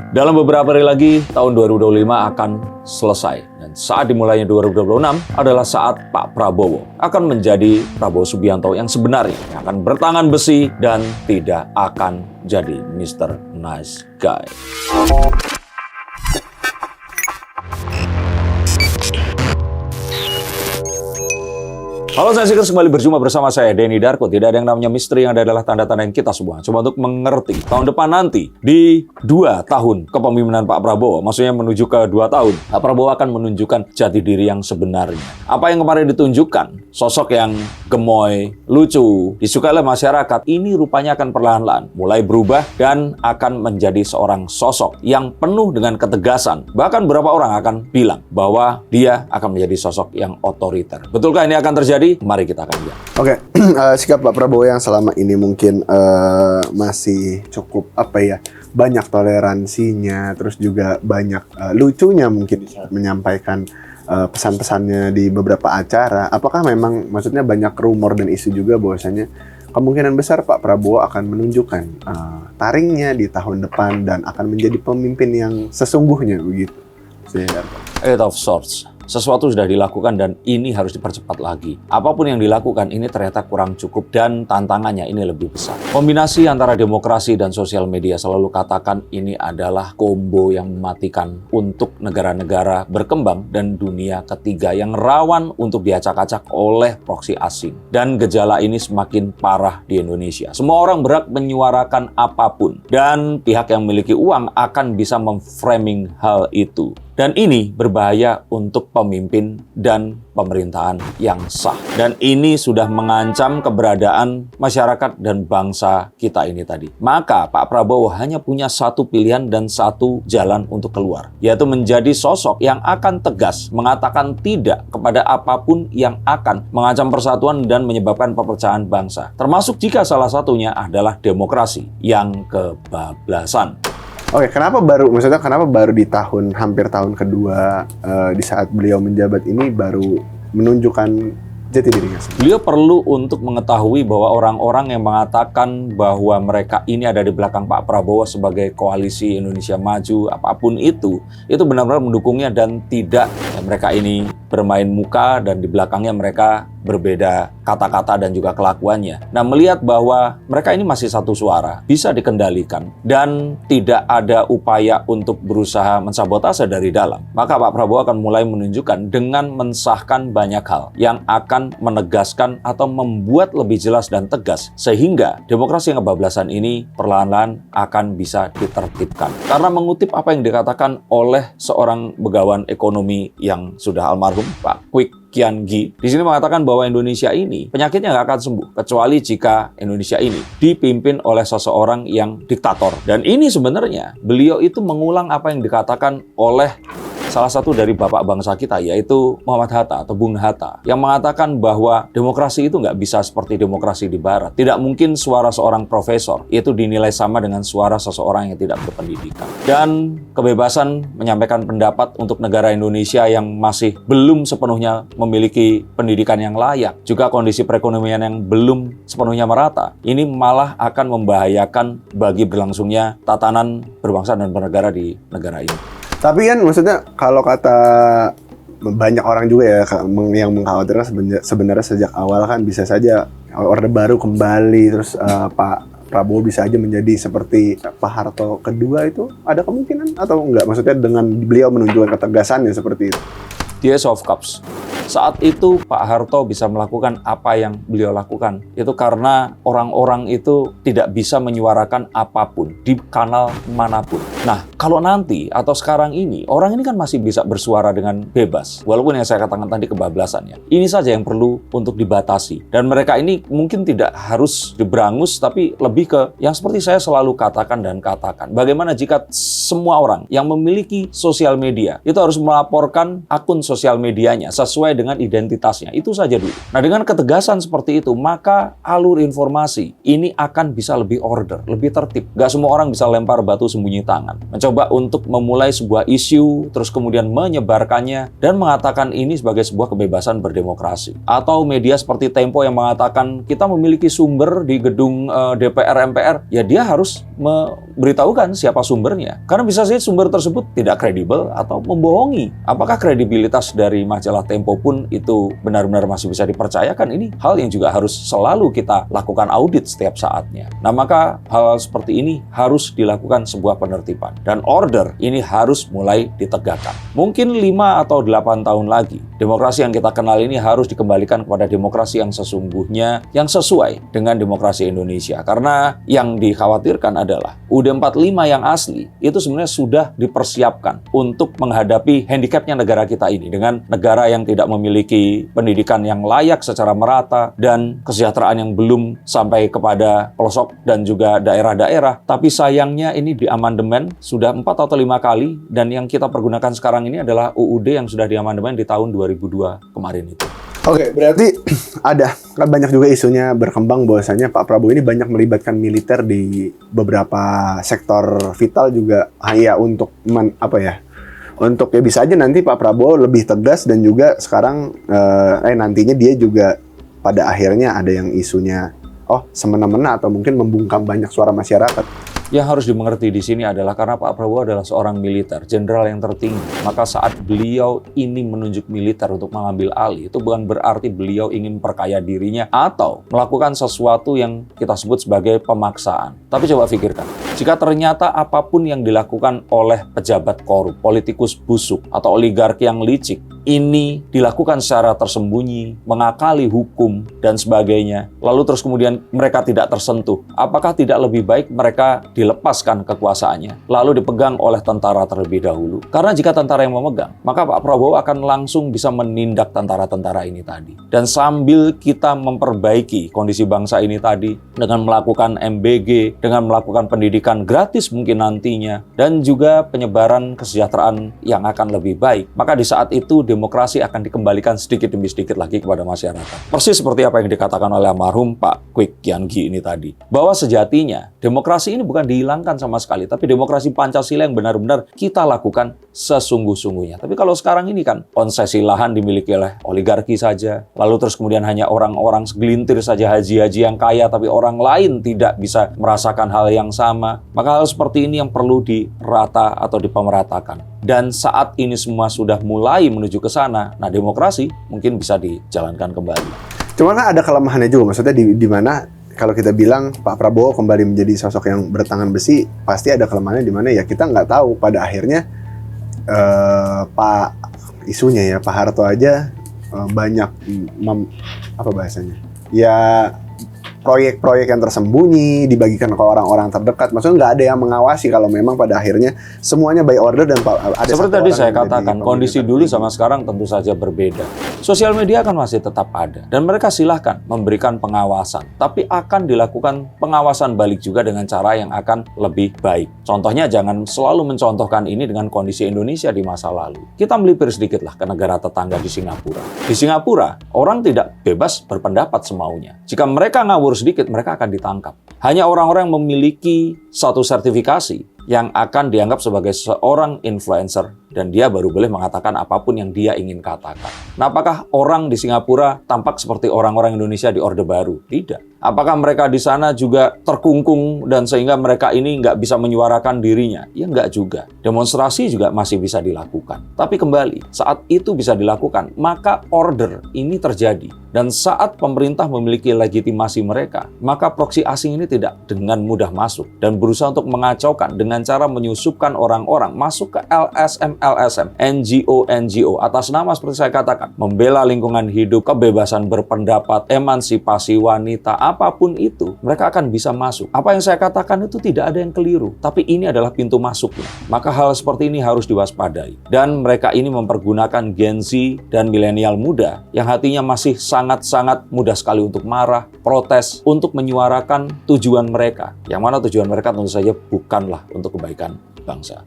Dalam beberapa hari lagi, tahun 2025 akan selesai. Dan saat dimulainya 2026 adalah saat Pak Prabowo akan menjadi Prabowo Subianto yang sebenarnya, yang akan bertangan besi dan tidak akan jadi Mr. Nice Guy. Halo Sensikers, kembali berjumpa bersama saya Denny Darko. Tidak ada yang namanya misteri, yang ada adalah tanda-tanda yang kita semua coba untuk mengerti. Tahun depan nanti, di 2 tahun kepemimpinan Pak Prabowo, maksudnya menuju ke 2 tahun, Pak Prabowo akan menunjukkan jati diri yang sebenarnya. Apa yang kemarin ditunjukkan, sosok yang gemoy, lucu, disukai oleh masyarakat, ini rupanya akan perlahan-lahan mulai berubah dan akan menjadi seorang sosok yang penuh dengan ketegasan. Bahkan beberapa orang akan bilang bahwa dia akan menjadi sosok yang otoriter. Betulkah ini akan terjadi? Mari kita akan lihat. Oke, sikap Pak Prabowo yang selama ini mungkin masih cukup banyak toleransinya, terus juga banyak lucunya mungkin saat menyampaikan pesan-pesannya di beberapa acara. Apakah memang maksudnya banyak rumor dan isu juga bahwasanya kemungkinan besar Pak Prabowo akan menunjukkan taringnya di tahun depan dan akan menjadi pemimpin yang sesungguhnya begitu? Eight of Swords. Sesuatu sudah dilakukan dan ini harus dipercepat lagi. Apapun yang dilakukan ini ternyata kurang cukup dan tantangannya ini lebih besar. Kombinasi antara demokrasi dan sosial media, selalu katakan ini adalah combo yang mematikan untuk negara-negara berkembang dan dunia ketiga yang rawan untuk diacak-acak oleh proksi asing. Dan gejala ini semakin parah di Indonesia. Semua orang berhak menyuarakan apapun dan pihak yang memiliki uang akan bisa memframing hal itu. Dan ini berbahaya untuk pemimpin dan pemerintahan yang sah. Dan ini sudah mengancam keberadaan masyarakat dan bangsa kita ini tadi. Maka Pak Prabowo hanya punya satu pilihan dan satu jalan untuk keluar, yaitu menjadi sosok yang akan tegas mengatakan tidak kepada apapun yang akan mengancam persatuan dan menyebabkan perpecahan bangsa. Termasuk jika salah satunya adalah demokrasi yang kebablasan. Oke, kenapa baru di hampir tahun kedua di saat beliau menjabat ini baru menunjukkan jati dirinya sendiri? Beliau perlu untuk mengetahui bahwa orang-orang yang mengatakan bahwa mereka ini ada di belakang Pak Prabowo sebagai koalisi Indonesia Maju, apapun itu benar-benar mendukungnya dan tidak mereka ini bermain muka dan di belakangnya mereka berbeda kata-kata dan juga kelakuannya. Nah, melihat bahwa mereka ini masih satu suara, bisa dikendalikan, dan tidak ada upaya untuk berusaha mensabotase dari dalam, maka Pak Prabowo akan mulai menunjukkan dengan mensahkan banyak hal yang akan menegaskan atau membuat lebih jelas dan tegas, sehingga demokrasi yang kebablasan ini perlahan-lahan akan bisa ditertibkan. Karena mengutip apa yang dikatakan oleh seorang begawan ekonomi yang sudah almarhum, Pak Kwik Kian Gi, di sini mengatakan bahwa Indonesia ini penyakitnya nggak akan sembuh kecuali jika Indonesia ini dipimpin oleh seseorang yang diktator. Dan ini sebenarnya beliau itu mengulang apa yang dikatakan oleh salah satu dari bapak bangsa kita, yaitu Muhammad Hatta atau Bung Hatta, yang mengatakan bahwa demokrasi itu nggak bisa seperti demokrasi di Barat. Tidak mungkin suara seorang profesor itu dinilai sama dengan suara seseorang yang tidak berpendidikan. Dan kebebasan menyampaikan pendapat untuk negara Indonesia yang masih belum sepenuhnya memiliki pendidikan yang layak, juga kondisi perekonomian yang belum sepenuhnya merata, ini malah akan membahayakan bagi berlangsungnya tatanan berbangsa dan bernegara di negara ini. Tapi kan maksudnya kalau kata banyak orang juga ya yang mengkhawatirkan sebenarnya sejak awal kan bisa saja Orde Baru kembali, terus Pak Prabowo bisa aja menjadi seperti Pak Harto kedua, itu ada kemungkinan atau enggak? Maksudnya dengan beliau menunjukkan ketegasannya seperti itu. The Ace of Cups. Saat itu Pak Harto bisa melakukan apa yang beliau lakukan. Itu karena orang-orang itu tidak bisa menyuarakan apapun di kanal manapun. Nah, kalau nanti atau sekarang ini, orang ini kan masih bisa bersuara dengan bebas. Walaupun yang saya katakan tadi kebablasannya. Ini saja yang perlu untuk dibatasi. Dan mereka ini mungkin tidak harus diberangus, tapi lebih ke yang seperti saya selalu katakan dan katakan. Bagaimana jika semua orang yang memiliki sosial media itu harus melaporkan akun sosial medianya sesuai sesuai dengan identitasnya. Itu saja dulu. Nah, dengan ketegasan seperti itu, maka alur informasi ini akan bisa lebih order, lebih tertib. Nggak semua orang bisa lempar batu sembunyi tangan. Mencoba untuk memulai sebuah isu, terus kemudian menyebarkannya, dan mengatakan ini sebagai sebuah kebebasan berdemokrasi. Atau media seperti Tempo yang mengatakan kita memiliki sumber di gedung DPR MPR, ya dia harus memberitahukan siapa sumbernya. Karena bisa saja sumber tersebut tidak kredibel atau membohongi. Apakah kredibilitas dari majalah Tempo pun itu benar-benar masih bisa dipercayakan? Ini hal yang juga harus selalu kita lakukan audit setiap saatnya. Nah, maka hal seperti ini harus dilakukan sebuah penertiban. Dan order ini harus mulai ditegakkan. Mungkin 5 atau 8 tahun lagi, demokrasi yang kita kenal ini harus dikembalikan kepada demokrasi yang sesungguhnya, yang sesuai dengan demokrasi Indonesia. Karena yang dikhawatirkan adalah UUD 45 yang asli itu sebenarnya sudah dipersiapkan untuk menghadapi handicapnya negara kita ini dengan negara yang tidak memiliki pendidikan yang layak secara merata dan kesejahteraan yang belum sampai kepada pelosok dan juga daerah-daerah. Tapi sayangnya ini diamandemen sudah 4 atau 5 kali, dan yang kita pergunakan sekarang ini adalah UUD yang sudah diamandemen di tahun 2002 kemarin itu. Oke, berarti kan banyak juga isunya berkembang bahwasanya Pak Prabowo ini banyak melibatkan militer di beberapa sektor vital juga, untuk untuk ya bisa aja nanti Pak Prabowo lebih tegas, dan juga sekarang nantinya dia juga pada akhirnya ada yang isunya semena-mena atau mungkin membungkam banyak suara masyarakat. Yang harus dimengerti di sini adalah karena Pak Prabowo adalah seorang militer, jenderal yang tertinggi. Maka saat beliau ini menunjuk militer untuk mengambil alih, itu bukan berarti beliau ingin perkaya dirinya atau melakukan sesuatu yang kita sebut sebagai pemaksaan. Tapi coba pikirkan, jika ternyata apapun yang dilakukan oleh pejabat korup, politikus busuk, atau oligarki yang licik, ini dilakukan secara tersembunyi, mengakali hukum, dan sebagainya, lalu terus kemudian mereka tidak tersentuh, apakah tidak lebih baik mereka dilepaskan kekuasaannya, lalu dipegang oleh tentara terlebih dahulu? Karena jika tentara yang memegang, maka Pak Prabowo akan langsung bisa menindak tentara-tentara ini tadi. Dan sambil kita memperbaiki kondisi bangsa ini tadi, dengan melakukan MBG, dengan melakukan pendidikan gratis mungkin nantinya, dan juga penyebaran kesejahteraan yang akan lebih baik, maka di saat itu demokrasi akan dikembalikan sedikit demi sedikit lagi kepada masyarakat. Persis seperti apa yang dikatakan oleh almarhum Pak Kwik Kian Gi ini tadi, bahwa sejatinya demokrasi ini bukan dihilangkan sama sekali, tapi demokrasi Pancasila yang benar-benar kita lakukan sesungguh-sungguhnya. Tapi kalau sekarang ini kan konsesi lahan dimiliki oleh oligarki saja, lalu terus kemudian hanya orang-orang segelintir saja haji-haji yang kaya, tapi orang lain tidak bisa merasakan hal yang sama. Maka hal seperti ini yang perlu dirata atau dipemeratakan. Dan saat ini semua sudah mulai menuju ke sana, nah demokrasi mungkin bisa dijalankan kembali. Cuman ada kelemahannya juga, maksudnya di mana kalau kita bilang Pak Prabowo kembali menjadi sosok yang bertangan besi, pasti ada kelemahannya di mana ya kita nggak tahu pada akhirnya isunya ya Pak Harto aja banyak apa bahasanya ya, proyek-proyek yang tersembunyi dibagikan ke orang-orang terdekat. Maksudnya nggak ada yang mengawasi kalau memang pada akhirnya semuanya by order dan ada. Seperti tadi saya katakan, kondisi dulu sama sekarang tentu saja berbeda. Sosial media kan masih tetap ada dan mereka silahkan memberikan pengawasan, tapi akan dilakukan pengawasan balik juga dengan cara yang akan lebih baik. Contohnya jangan selalu mencontohkan ini dengan kondisi Indonesia di masa lalu. Kita melipir sedikitlah ke negara tetangga di Singapura. Di Singapura, orang tidak bebas berpendapat semaunya. Jika mereka ngawur sedikit, mereka akan ditangkap. Hanya orang-orang yang memiliki satu sertifikasi yang akan dianggap sebagai seorang influencer, dan dia baru boleh mengatakan apapun yang dia ingin katakan. Nah, apakah orang di Singapura tampak seperti orang-orang Indonesia di Orde Baru? Tidak. Apakah mereka di sana juga terkungkung dan sehingga mereka ini nggak bisa menyuarakan dirinya? Ya nggak juga. Demonstrasi juga masih bisa dilakukan. Tapi kembali, saat itu bisa dilakukan, maka order ini terjadi. Dan saat pemerintah memiliki legitimasi mereka, maka proksi asing ini tidak dengan mudah masuk dan berusaha untuk mengacaukan dengan cara menyusupkan orang-orang masuk ke LSM, NGO atas nama seperti saya katakan, membela lingkungan hidup, kebebasan berpendapat, emansipasi wanita, apapun itu, mereka akan bisa masuk. Apa yang saya katakan itu tidak ada yang keliru, tapi ini adalah pintu masuknya. Maka hal seperti ini harus diwaspadai. Dan mereka ini mempergunakan Gen Z dan milenial muda yang hatinya masih sangat-sangat mudah sekali untuk marah, protes, untuk menyuarakan tujuan mereka. Yang mana tujuan mereka tentu saja bukanlah untuk kebaikan bangsa.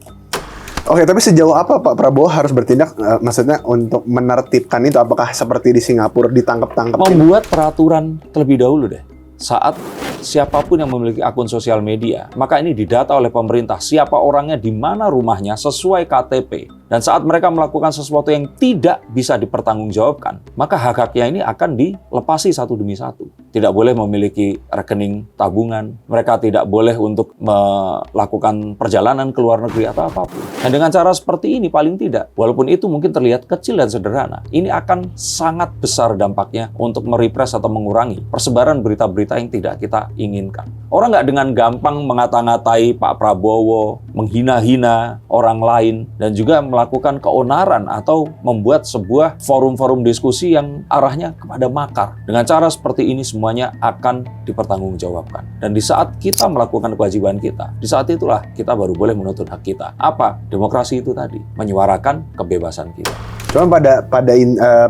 Oke, tapi sejauh apa Pak Prabowo harus bertindak, maksudnya untuk menertibkan itu? Apakah seperti di Singapura ditangkap-tangkap? Membuat peraturan terlebih dahulu deh. Saat siapapun yang memiliki akun sosial media, maka ini didata oleh pemerintah siapa orangnya, di mana rumahnya, sesuai KTP. Dan saat mereka melakukan sesuatu yang tidak bisa dipertanggungjawabkan, maka hak-haknya ini akan dilepasi satu demi satu. Tidak boleh memiliki rekening tabungan, mereka tidak boleh untuk melakukan perjalanan ke luar negeri atau apapun. Dan dengan cara seperti ini paling tidak, walaupun itu mungkin terlihat kecil dan sederhana, ini akan sangat besar dampaknya untuk merepress atau mengurangi persebaran berita-berita yang tidak kita inginkan. Orang nggak dengan gampang mengata-ngatai Pak Prabowo, menghina-hina orang lain, dan juga melakukan keonaran atau membuat sebuah forum-forum diskusi yang arahnya kepada makar. Dengan cara seperti ini semuanya akan dipertanggungjawabkan. Dan di saat kita melakukan kewajiban kita, di saat itulah kita baru boleh menuntut hak kita. Apa? Demokrasi itu tadi, menyuarakan kebebasan kita. Cuma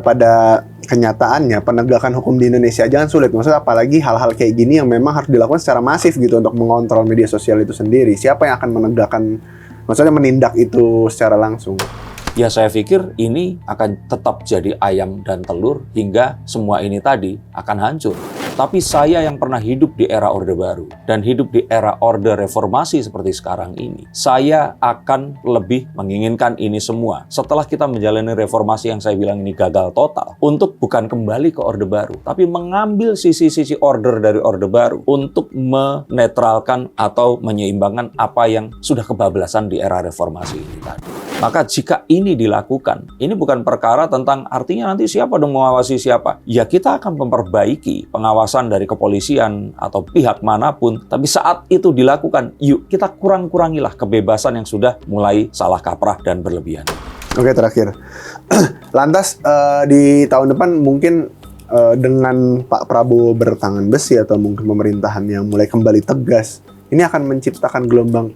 pada kenyataannya penegakan hukum di Indonesia aja kan sulit. Maksudnya apalagi hal-hal kayak gini yang memang harus dilakukan secara masif gitu untuk mengontrol media sosial itu sendiri. Siapa yang akan menegakkan, maksudnya menindak itu secara langsung? Ya saya pikir ini akan tetap jadi ayam dan telur hingga semua ini tadi akan hancur. Tapi saya yang pernah hidup di era Orde Baru dan hidup di era Orde Reformasi seperti sekarang ini, saya akan lebih menginginkan ini semua. Setelah kita menjalani reformasi yang saya bilang ini gagal total, untuk bukan kembali ke Orde Baru, tapi mengambil sisi-sisi order dari Orde Baru untuk menetralkan atau menyeimbangkan apa yang sudah kebablasan di era reformasi ini tadi. Maka jika ini dilakukan, ini bukan perkara tentang artinya nanti siapa dong mengawasi siapa. Ya kita akan memperbaiki pengawasan dari kepolisian atau pihak manapun. Tapi saat itu dilakukan, yuk kita kurang-kurangilah kebebasan yang sudah mulai salah kaprah dan berlebihan. Oke, terakhir. Lantas di tahun depan mungkin dengan Pak Prabowo bertangan besi atau mungkin pemerintahan yang mulai kembali tegas, ini akan menciptakan gelombang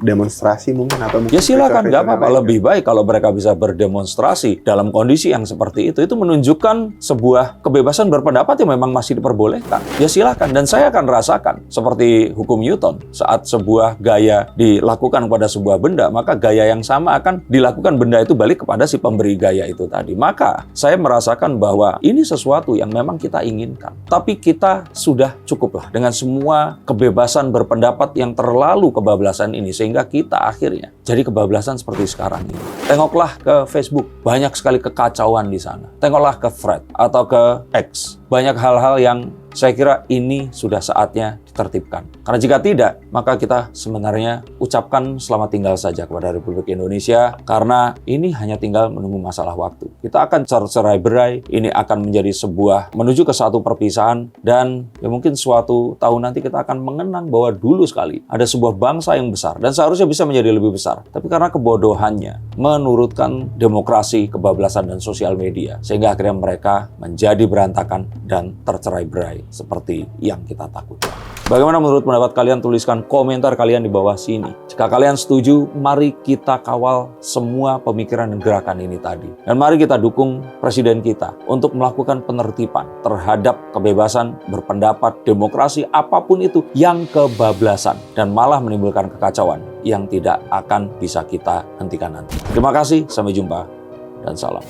demonstrasi mungkin atau mungkin ya silakan, nggak apa-apa. Lebih baik kalau mereka bisa berdemonstrasi dalam kondisi yang seperti itu menunjukkan sebuah kebebasan berpendapat yang memang masih diperbolehkan. Ya silakan, dan saya akan rasakan seperti hukum Newton, saat sebuah gaya dilakukan pada sebuah benda, maka gaya yang sama akan dilakukan benda itu balik kepada si pemberi gaya itu tadi. Maka saya merasakan bahwa ini sesuatu yang memang kita inginkan. Tapi kita sudah cukuplah dengan semua kebebasan berpendapat yang terlalu kebablasan ini, sehingga kita akhirnya jadi kebablasan seperti sekarang ini. Tengoklah ke Facebook, banyak sekali kekacauan di sana. Tengoklah ke Thread atau ke X, banyak hal-hal yang saya kira ini sudah saatnya ditertibkan. Karena jika tidak, maka kita sebenarnya ucapkan selamat tinggal saja kepada Republik Indonesia, karena ini hanya tinggal menunggu masalah waktu. Kita akan cerai-berai, ini akan menjadi sebuah menuju ke satu perpisahan, dan ya mungkin suatu tahun nanti kita akan mengenang bahwa dulu sekali ada sebuah bangsa yang besar dan seharusnya bisa menjadi lebih besar. Tapi karena kebodohannya menurutkan demokrasi, kebablasan, dan sosial media, sehingga akhirnya mereka menjadi berantakan dan tercerai-berai seperti yang kita takutkan. Bagaimana menurut pendapat kalian? Tuliskan komentar kalian di bawah sini. Jika kalian setuju, mari kita kawal semua pemikiran dan gerakan ini tadi. Dan mari kita dukung presiden kita untuk melakukan penertiban terhadap kebebasan berpendapat, demokrasi, apapun itu yang kebablasan dan malah menimbulkan kekacauan yang tidak akan bisa kita hentikan nanti. Terima kasih, sampai jumpa, dan salam.